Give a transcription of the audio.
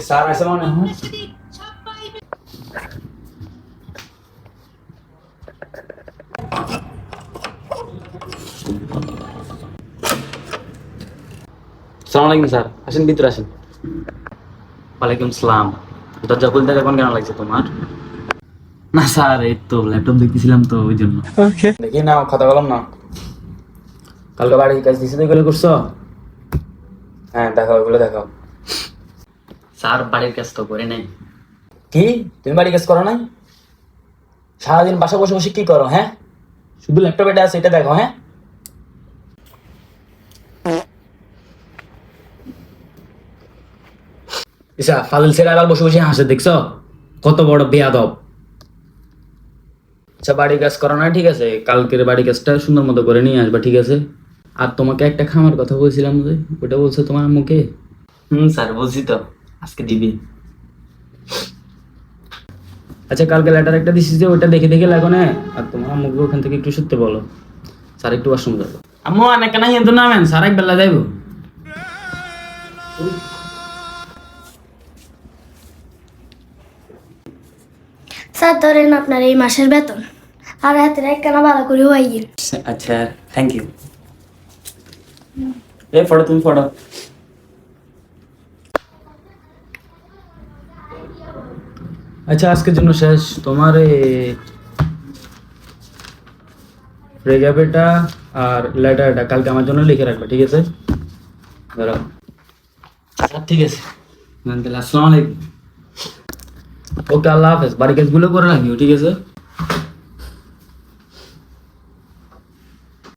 Sir আছে মনে হয়। আসসালামু আলাইকুম স্যার, আসেন ভিতরে আসেন। ওয়ালাইকুম সালাম। দরজা খুলতে এখন কেন লাগছে তোমার? না স্যার, এই তো ল্যাপটপ দেখতেছিলাম তো ওই জন্য। দেখি না, খাতা কলম না। কালকে বাড়ির কাজ দিছি তো, এগুলো করছো? হ্যাঁ দেখাও, এগুলো দেখাও। স্যার বাড়ির কাজ তো করে নাই। কি, তুমি বাড়ির কাজ করো নাই? সারাদিন বাসা বসে বসে কি করো? হ্যাঁ, শুধু ল্যাপটপ এটা আছে, এটা দেখো। হ্যাঁ, ইসা ফাজিল ছেলে আবার বসে বসে হাসে, দেখছো কত বড় বেয়াদব। আচ্ছা বাড়ির কাজ করো না, ঠিক আছে, কালকের বাড়ির কাজটা সুন্দর মতো করে নিয়ে আসবা, ঠিক আছে? আর তোমাকে একটা খামার কথা বলছিলাম যে, ওটা বলছো তোমার মুখে? স্যার বলছি তো, আজকে দিবি। আচ্ছা কালকে লেটার একটা দিছিস যে, ওটা দেখে দেখে লাগো না। আর তোমার মুখে ওখান থেকে একটু সত্যি বলো, স্যার একটু ওয়াশরুম যাবো। আম্মু অনেক না হিন্দু নামেন, স্যার এক বেলা যাইব। স্যার ধরেন আপনার এই মাসের বেতন, আর হাতের একখানা ভালো করে হইয়ে। আচ্ছা থ্যাংক ইউ। এই ফটো, তুমি ফটো। আচ্ছা আজকের জন্য শেষ। তোমার রেজাবেটা আর লেটারটা কালকে আমার জন্য লিখে রাখবে, ঠিক আছে? ধরো। স্যার ঠিক আছে। আসসালামু আলাইকুম। ওকে, আল্লাহ হাফেজ। বাড়ি কাজগুলো করে রাখিও, ঠিক আছে?